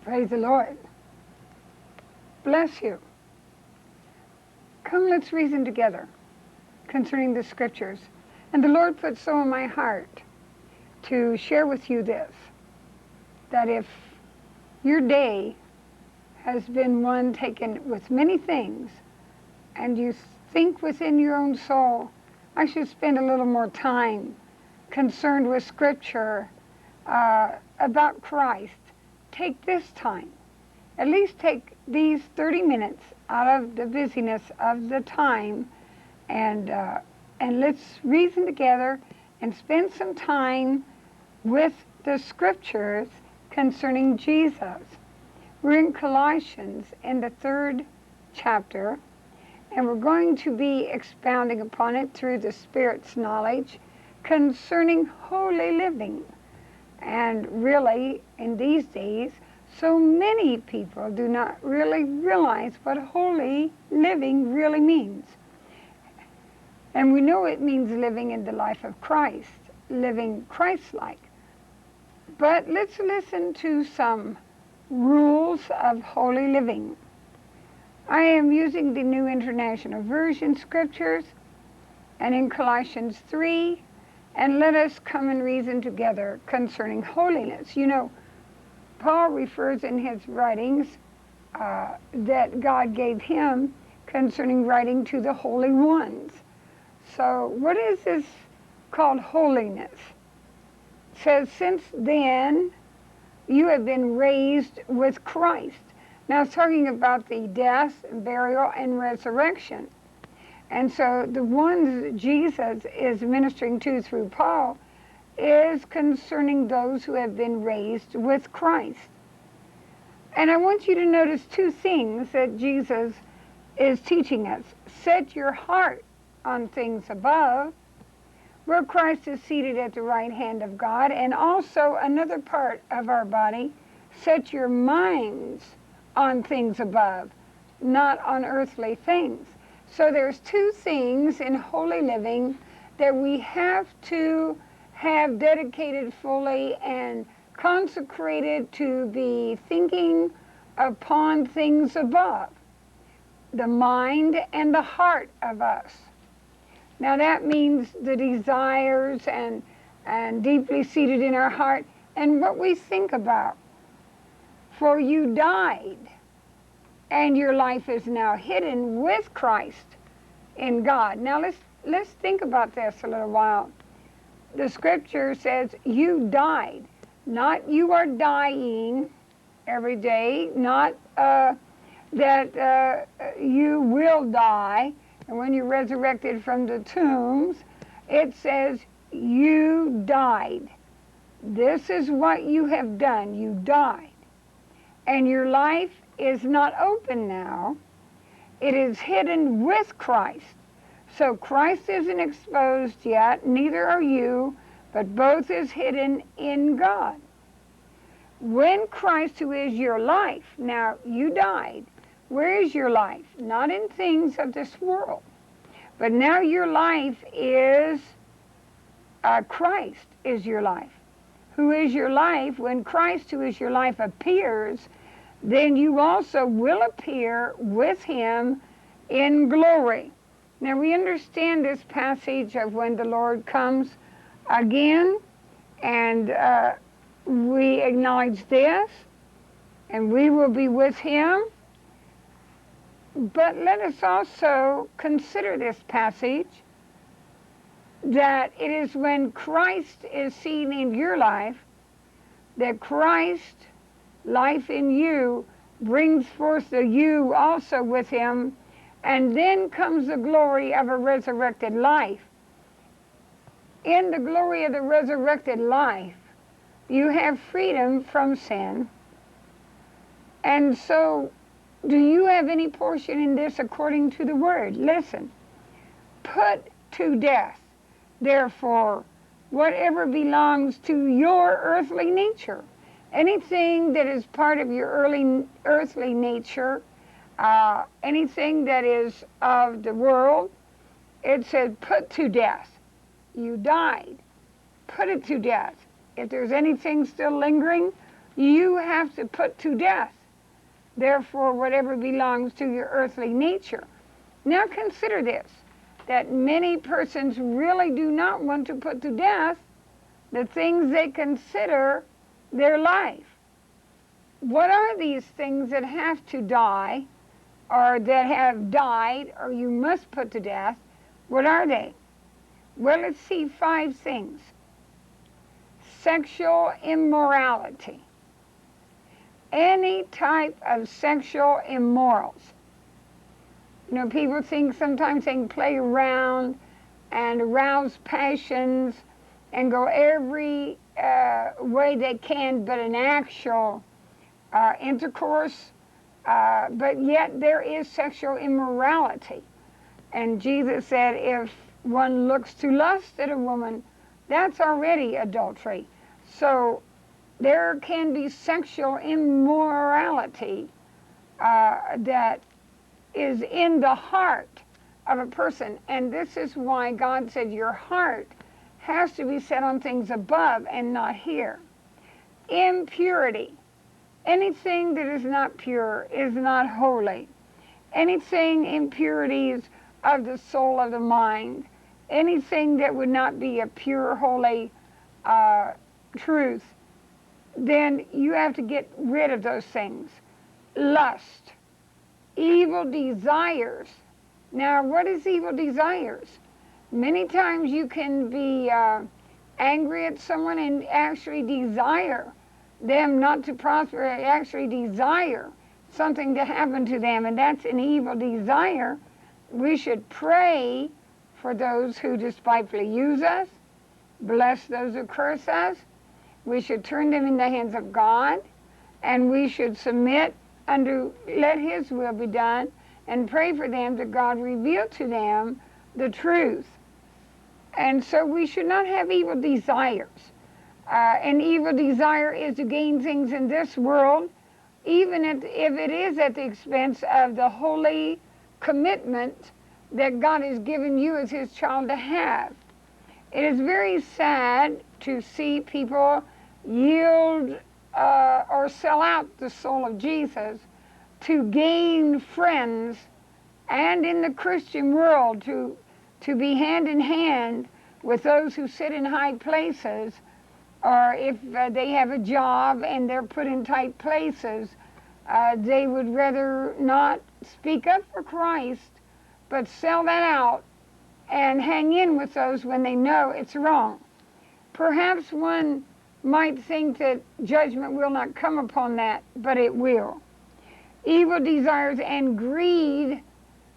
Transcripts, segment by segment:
Praise the Lord. Bless you. Come, let's reason together concerning the scriptures. And the Lord put so in my heart to share with you this, that if your day has been one taken with many things, and you think within your own soul, I should spend a little more time concerned with scripture about Christ, take this time. At least take these 30 minutes out of the busyness of the time, and let's reason together and spend some time with the scriptures concerning Jesus. We're in Colossians in the 3rd chapter, and we're going to be expounding upon it through the Spirit's knowledge concerning holy living. And really, in these days, so many people do not really realize what holy living really means. And we know it means living in the life of Christ, living Christ-like. But let's listen to some rules of holy living. I am using the New International Version scriptures, and in Colossians 3, and let us come and reason together concerning holiness. You know, Paul refers in his writings that God gave him concerning writing to the holy ones. So what is this called holiness? It says, since then you have been raised with Christ. Now it's talking about the death, burial, and resurrection. And so the ones that Jesus is ministering to through Paul is concerning those who have been raised with Christ. And I want you to notice two things that Jesus is teaching us. Set your heart on things above, where Christ is seated at the right hand of God, and also another part of our body, set your minds on things above, not on earthly things. So there's two things in holy living that we have to have dedicated fully and consecrated to be thinking upon things above, the mind and the heart of us. Now that means the desires and deeply seated in our heart and what we think about. For you died, and your life is now hidden with Christ in God. Now let's think about this a little while. The scripture says you died, not you are dying every day, not that you will die, and when you're resurrected from the tombs, it says you died. This is what you have done. You died. And your life is not open now. It is hidden with Christ. So Christ isn't exposed yet, neither are you, but both is hidden in God. When Christ, who is your life, now you died, where is your life? Not in things of this world, but now your life is, Christ is your life. Who is your life? When Christ, who is your life, appears, then you also will appear with him in glory. Now we understand this passage of when the Lord comes again, and we acknowledge this, and we will be with him. But let us also consider this passage, that it is when Christ is seen in your life, that Christ, life in you, brings forth the you also with him, and then comes the glory of a resurrected life. In the glory of the resurrected life, you have freedom from sin. And so, do you have any portion in this according to the word? Listen. Put to death, therefore, whatever belongs to your earthly nature. Anything that is part of your earthly nature, anything that is of the world, it says put to death. You died. Put it to death. If there's anything still lingering, You have to put to death, therefore, whatever belongs to your earthly nature. Now consider this, that many persons really do not want to put to death the things they consider their life. What are these things that have to die, or that have died, or you must put to death? What are they? Well, let's see 5 things. Sexual immorality. Any type of sexual immorals. You know, people think sometimes they can play around and arouse passions and go every way they can but an actual intercourse, but yet there is sexual immorality. And Jesus said if one looks to lust at a woman, that's already adultery. So there can be sexual immorality that is in the heart of a person. And this is why God said your heart has to be set on things above and not here. Impurity. Anything that is not pure is not holy. Anything impurities of the soul of the mind, anything that would not be a pure, holy truth, then you have to get rid of those things. Lust, evil desires. Now, what is evil desires? Many times you can be angry at someone and actually desire them not to prosper, actually desire something to happen to them, and that's an evil desire. We should pray for those who despitefully use us, bless those who curse us. We should turn them in the hands of God, and we should submit unto, let His will be done, and pray for them that God reveal to them the truth. And so we should not have evil desires. An evil desire is to gain things in this world, even if it is at the expense of the holy commitment that God has given you as His child to have. It is very sad to see people yield or sell out the soul of Jesus to gain friends, and in the Christian world to be hand in hand with those who sit in high places, or if they have a job and they're put in tight places, they would rather not speak up for Christ, but sell that out and hang in with those when they know it's wrong. Perhaps one might think that judgment will not come upon that, but it will. Evil desires and greed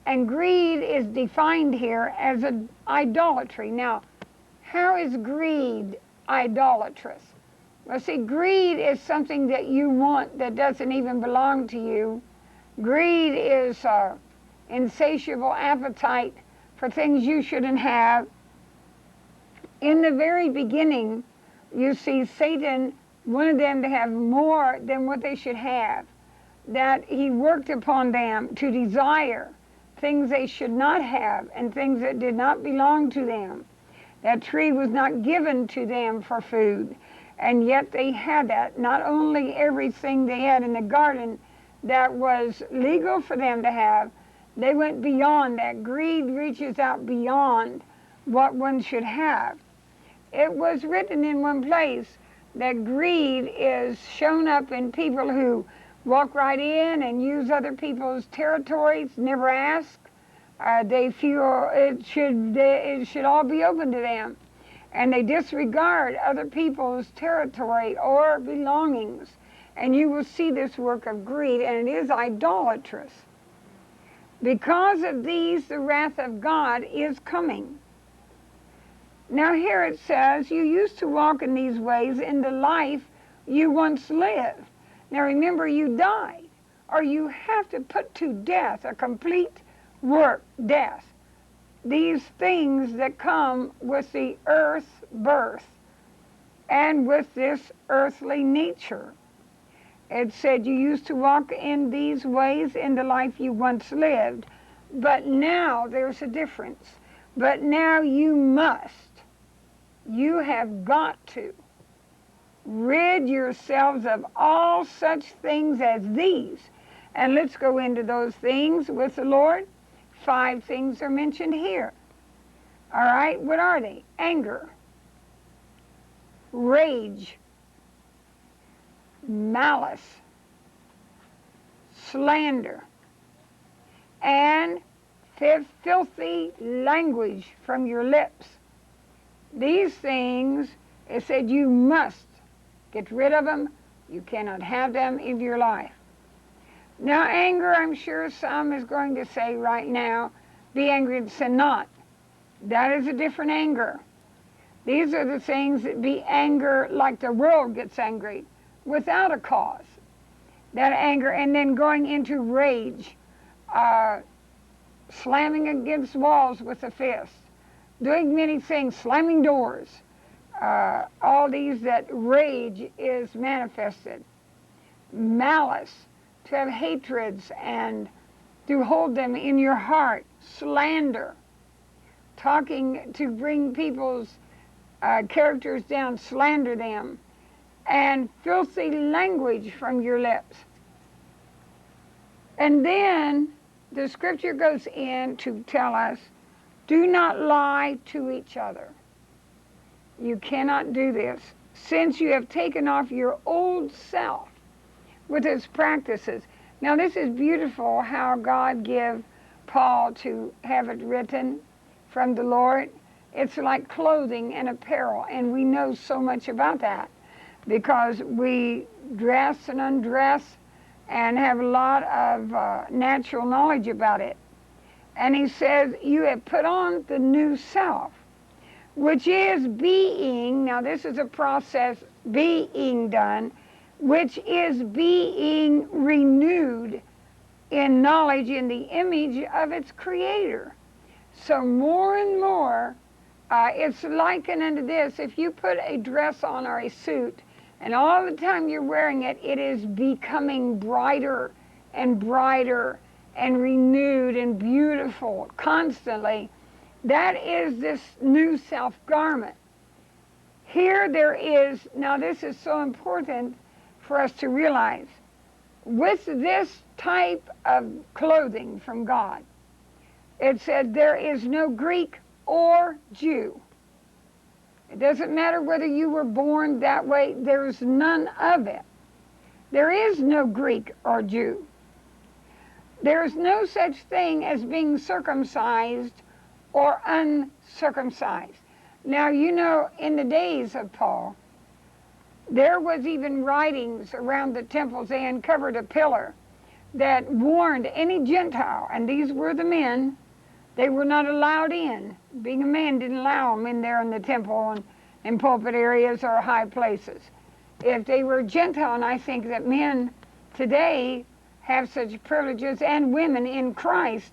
is defined here as idolatry. Now, how is greed idolatrous? Well, see, greed is something that you want that doesn't even belong to you. Greed is insatiable appetite for things you shouldn't have. In the very beginning, you see Satan wanted them to have more than what they should have, that he worked upon them to desire things they should not have and things that did not belong to them. That tree was not given to them for food, and yet they had that. Not only everything they had in the garden that was legal for them to have, they went beyond that. Greed reaches out beyond what one should have. It was written in one place that greed is shown up in people who walk right in and use other people's territories, never ask. They feel it should all be open to them. And they disregard other people's territory or belongings. And you will see this work of greed, and it is idolatrous. Because of these, the wrath of God is coming. Now here it says, you used to walk in these ways in the life you once lived. Now remember, you died, or you have to put to death, a complete work, death. These things that come with the earth birth and with this earthly nature. It said you used to walk in these ways in the life you once lived, but now there's a difference. But now you must. You have got to. Rid yourselves of all such things as these. And let's go into those things with the Lord. 5 things are mentioned here. All right, what are they? Anger, rage, malice, slander, and filthy language from your lips. These things, it said you must get rid of them. You cannot have them in your life. Now, anger, I'm sure some is going to say right now, be angry and sin not. That is a different anger. These are the things that be anger like the world gets angry, without a cause. That anger, and then going into rage, slamming against walls with a fist, doing many things, slamming doors. All these that rage is manifested. Malice, to have hatreds and to hold them in your heart. Slander, talking to bring people's characters down, slander them. And filthy language from your lips. And then the scripture goes in to tell us, do not lie to each other. You cannot do this, since you have taken off your old self with its practices. Now this is beautiful how God gave Paul to have it written from the Lord. It's like clothing and apparel, and we know so much about that because we dress and undress and have a lot of natural knowledge about it. And he says, you have put on the new self, which is being, now this is a process being done, which is being renewed in knowledge in the image of its creator. So more and more, it's likened unto this. If you put a dress on or a suit, and all the time you're wearing it, it is becoming brighter and renewed and beautiful constantly. That is this new self garment. Here there is, now this is so important for us to realize, with this type of clothing from God, it said there is no Greek or Jew. It doesn't matter whether you were born that way, there's none of it. There is no Greek or Jew. There's no such thing as being circumcised or uncircumcised. Now, you know, in the days of Paul, there was even writings around the temples. They uncovered a pillar that warned any Gentile, and these were the men, they were not allowed in. Being a man didn't allow them in there in the temple and in pulpit areas or high places. If they were Gentile, and I think that men today have such privileges, and women in Christ,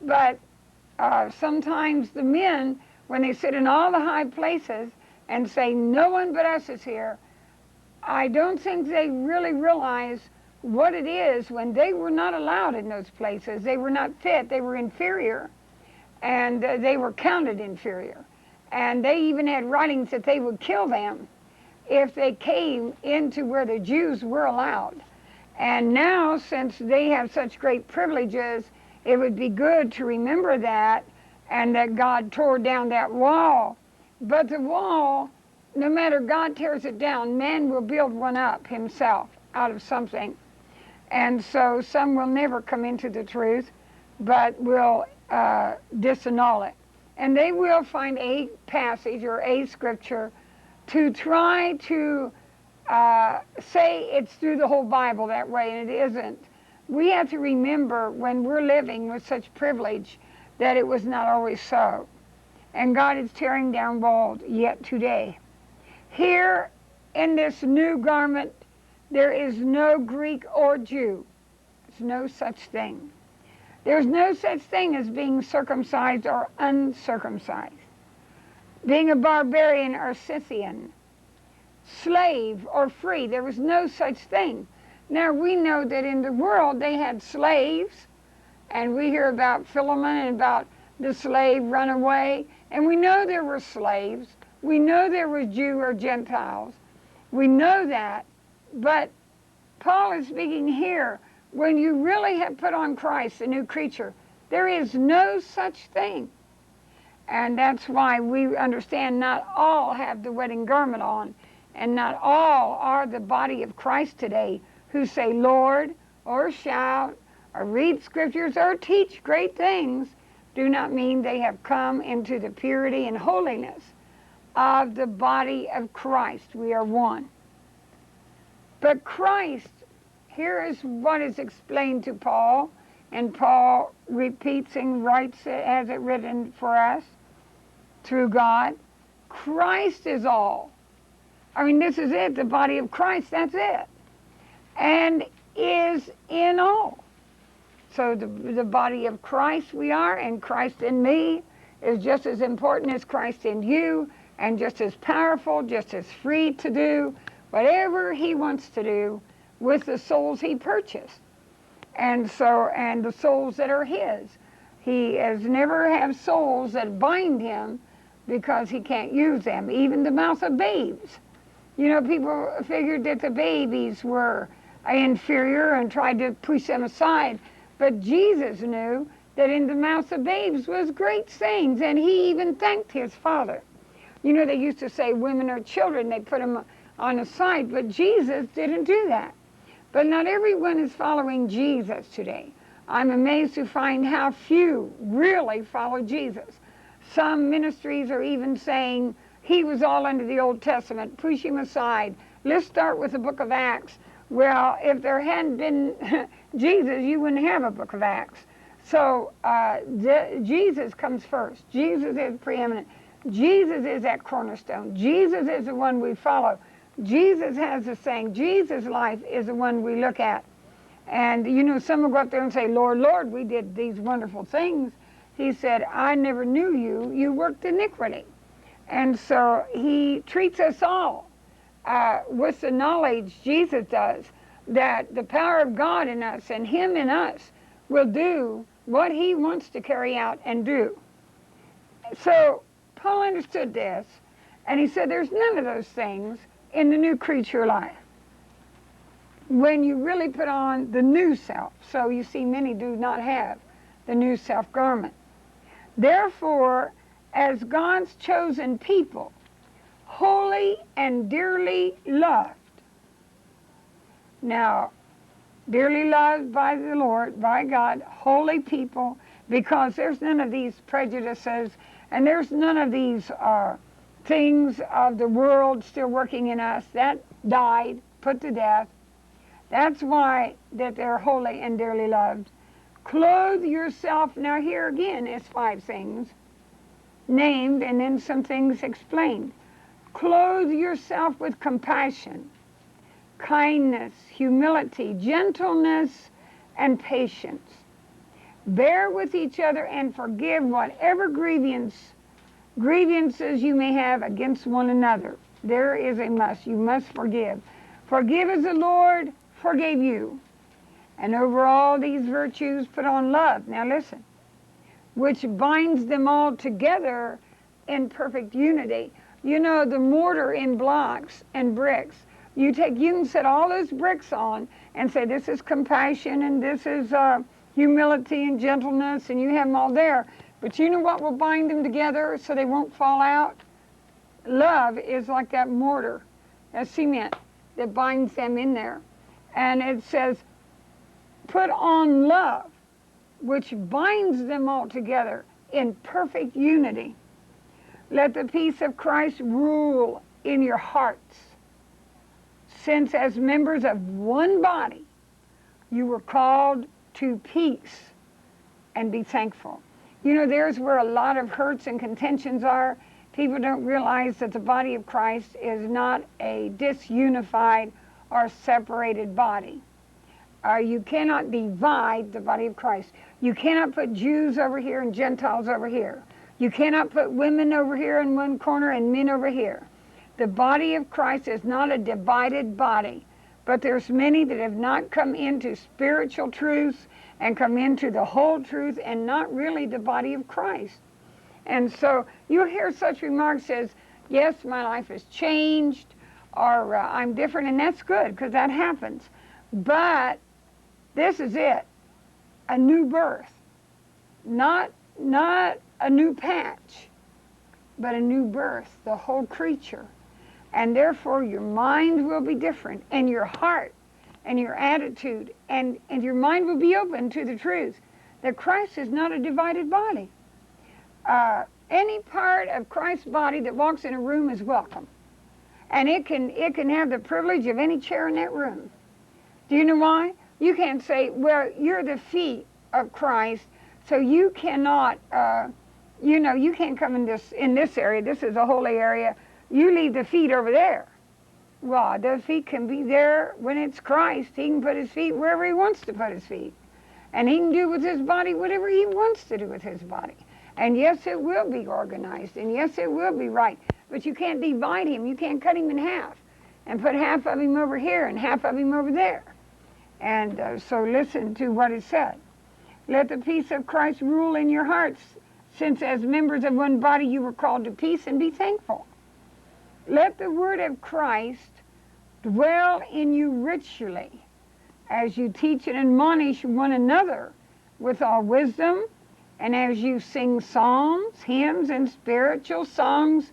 but sometimes the men, when they sit in all the high places and say, no one but us is here, I don't think they really realize what it is when they were not allowed in those places. They were not fit, they were inferior, and they were counted inferior. And they even had writings that they would kill them if they came into where the Jews were allowed. And now, since they have such great privileges, it would be good to remember that, and that God tore down that wall. But the wall, no matter God tears it down, man will build one up himself out of something. And so some will never come into the truth, but will disannul it. And they will find a passage or a scripture to try to say it's through the whole Bible that way, and it isn't. We have to remember when we're living with such privilege that it was not always so. And God is tearing down walls yet today. Here in this new garment, there is no Greek or Jew. There's no such thing. There's no such thing as being circumcised or uncircumcised, being a barbarian or Scythian, slave or free. There was no such thing. Now we know that in the world they had slaves, and we hear about Philemon and about the slave runaway, and we know there were slaves. We know there were Jew or Gentiles. We know that, but Paul is speaking here, when you really have put on Christ, a new creature, there is no such thing. And that's why we understand not all have the wedding garment on, and not all are the body of Christ today who say Lord, or shout, or read scriptures, or teach great things, do not mean they have come into the purity and holiness of the body of Christ. We are one. But Christ, here is what is explained to Paul, and Paul repeats and writes it as it written for us through God. Christ is all. I mean, this is it, the body of Christ, that's it. And is in all. So the body of Christ we are, and Christ in me is just as important as Christ in you, and just as powerful, just as free to do whatever he wants to do with the souls he purchased. And the souls that are his. He has never have souls that bind him because he can't use them, even the mouth of babes. You know, people figured that the babies were inferior and tried to push them aside, but Jesus knew that in the mouth of babes was great things, and he even thanked his Father. You know, they used to say women are children, they put them on the side, but Jesus didn't do that. But not everyone is following Jesus today. I'm amazed to find how few really follow Jesus. Some ministries are even saying he was all under the Old Testament, push him aside. Let's start with the book of Acts. Well, if there hadn't been Jesus, you wouldn't have a book of Acts. So Jesus comes first. Jesus is preeminent. Jesus is that cornerstone. Jesus is the one we follow. Jesus has the saying. Jesus' life is the one we look at. And, you know, some will go up there and say, Lord, Lord, we did these wonderful things. He said, I never knew you. You worked iniquity. And so he treats us all with the knowledge Jesus does, that the power of God in us and him in us will do what he wants to carry out and do. So Paul understood this, and he said there's none of those things in the new creature life. When you really put on the new self, so you see many do not have the new self garment. Therefore, as God's chosen people, holy and dearly loved. Now, dearly loved by the Lord, by God, holy people, because there's none of these prejudices, and there's none of these things of the world still working in us. That died, put to death. That's why that they're holy and dearly loved. Clothe yourself. Now here again is 5 things named and then some things explained. Clothe yourself with compassion, kindness, humility, gentleness, and patience. Bear with each other and forgive whatever grievances you may have against one another. There is a must. You must forgive. Forgive as the Lord forgave you. And over all these virtues put on love. Now listen. Which binds them all together in perfect unity. You know, the mortar in blocks and bricks. You can set all those bricks on and say this is compassion and this is humility and gentleness, and you have them all there. But you know what will bind them together so they won't fall out? Love is like that mortar, that cement that binds them in there. And it says, put on love, which binds them all together in perfect unity. Let the peace of Christ rule in your hearts, since as members of one body, you were called to peace, and be thankful. You know, there's where a lot of hurts and contentions are. People don't realize that the body of Christ is not a disunified or separated body. You cannot divide the body of Christ. You cannot put Jews over here and Gentiles over here. You cannot put women over here in one corner and men over here. The body of Christ is not a divided body, but there's many that have not come into spiritual truth and come into the whole truth and not really the body of Christ. And so you hear such remarks as, yes, my life has changed, or I'm different, and that's good because that happens. But this is it, a new birth, not a new patch, but a new birth, the whole creature. And therefore your mind will be different, and your heart and your attitude, and your mind will be open to the truth that Christ is not a divided body. Any part of Christ's body that walks in a room is welcome. And it can have the privilege of any chair in that room. Do you know why? You can't say, well, you're the feet of Christ, so you cannot, you can't come in this area. This is a holy area. You leave the feet over there. Well, the feet can be there when it's Christ. He can put his feet wherever he wants to put his feet. And he can do with his body whatever he wants to do with his body. And yes, it will be organized, and yes, it will be right. But you can't divide him. You can't cut him in half and put half of him over here and half of him over there. And so listen to what is said. Let the peace of Christ rule in your hearts, since as members of one body you were called to peace, and be thankful. Let the word of Christ dwell in you richly, as you teach and admonish one another with all wisdom, and as you sing psalms, hymns, and spiritual songs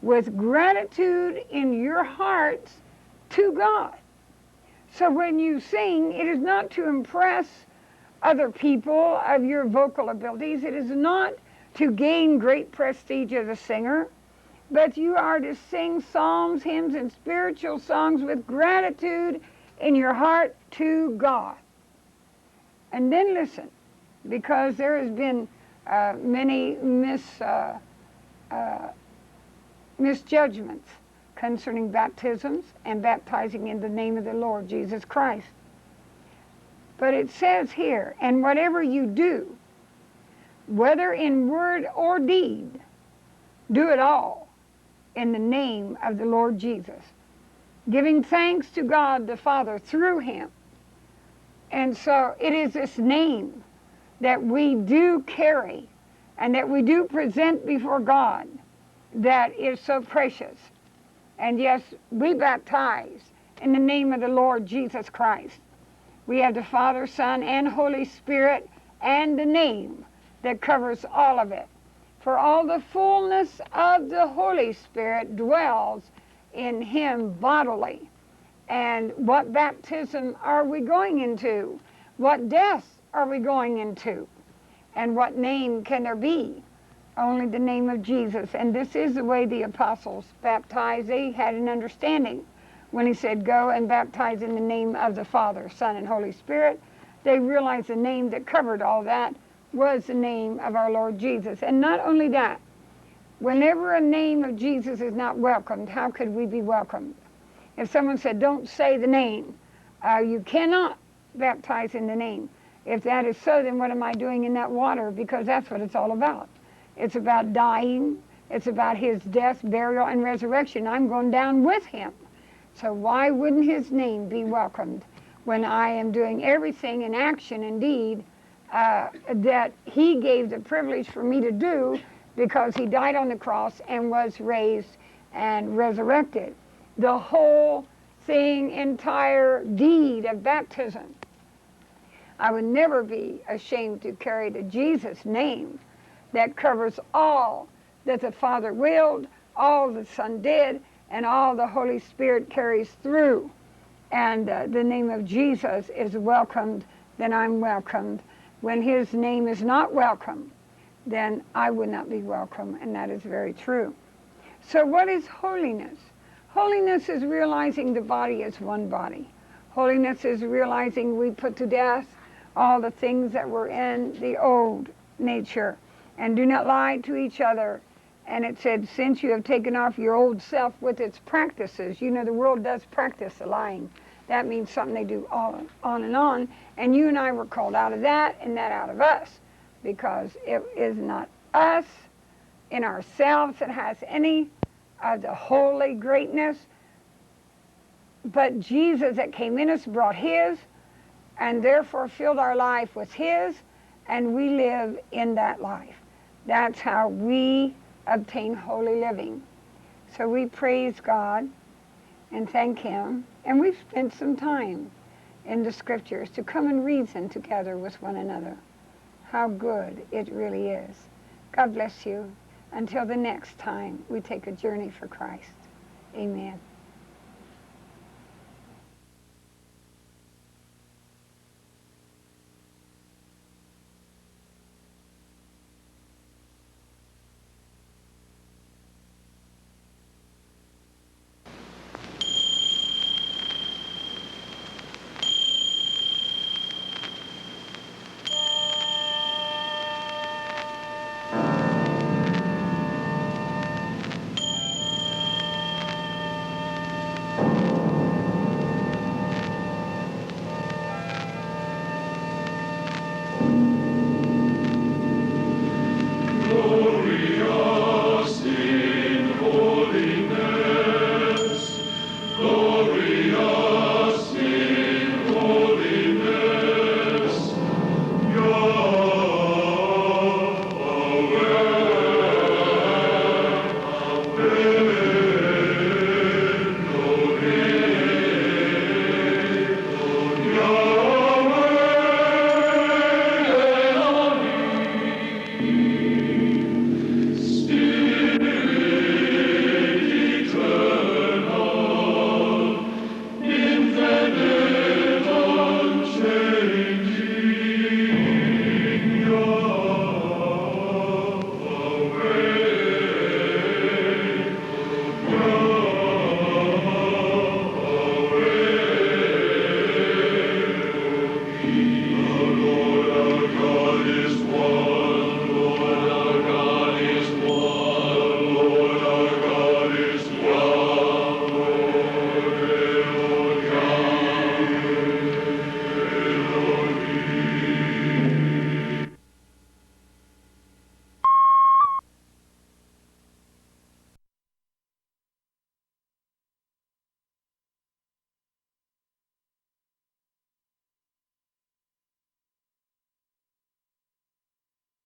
with gratitude in your hearts to God. So when you sing, it is not to impress other people of your vocal abilities. It is not to gain great prestige as a singer, but you are to sing psalms, hymns, and spiritual songs with gratitude in your heart to God. And then listen, because there has been many misjudgments concerning baptisms and baptizing in the name of the Lord Jesus Christ. But it says here, and whatever you do, whether in word or deed, do it all in the name of the Lord Jesus, giving thanks to God the Father through him. And so it is this name that we do carry and that we do present before God that is so precious. And yes, we baptize in the name of the Lord Jesus Christ. We have the Father, Son, and Holy Spirit, and the name that covers all of it. For all the fullness of the Holy Spirit dwells in him bodily. And what baptism are we going into? What death are we going into? And what name can there be? Only the name of Jesus. And this is the way the apostles baptized. They had an understanding. When he said, go and baptize in the name of the Father, Son, and Holy Spirit, they realized the name that covered all that was the name of our Lord Jesus. And not only that, whenever a name of Jesus is not welcomed, how could we be welcomed? If someone said, don't say the name, you cannot baptize in the name. If that is so, then what am I doing in that water? Because that's what it's all about. It's about dying. It's about his death, burial, and resurrection. I'm going down with him. So why wouldn't his name be welcomed when I am doing everything in action and deed that he gave the privilege for me to do because he died on the cross and was raised and resurrected? The whole thing, entire deed of baptism. I would never be ashamed to carry the Jesus name that covers all that the Father willed, all the Son did, and all the Holy Spirit carries through. And the name of Jesus is welcomed, then I'm welcomed. When his name is not welcome, then I would not be welcome, and that is very true. So what is holiness? Holiness is realizing the body is one body. Holiness is realizing we put to death all the things that were in the old nature, and do not lie to each other. And it said, since you have taken off your old self with its practices. You know, the world does practice the lying. That means something they do on and on. And you and I were called out of that and that out of us, because it is not us in ourselves that has any of the holy greatness, but Jesus that came in us brought his, and therefore filled our life with his, and we live in that life. That's how we obtain holy living. So we praise God, and thank Him. And we've spent some time in the scriptures to come and reason together with one another. How good it really is. God bless you. Until the next time we take a journey for Christ. Amen.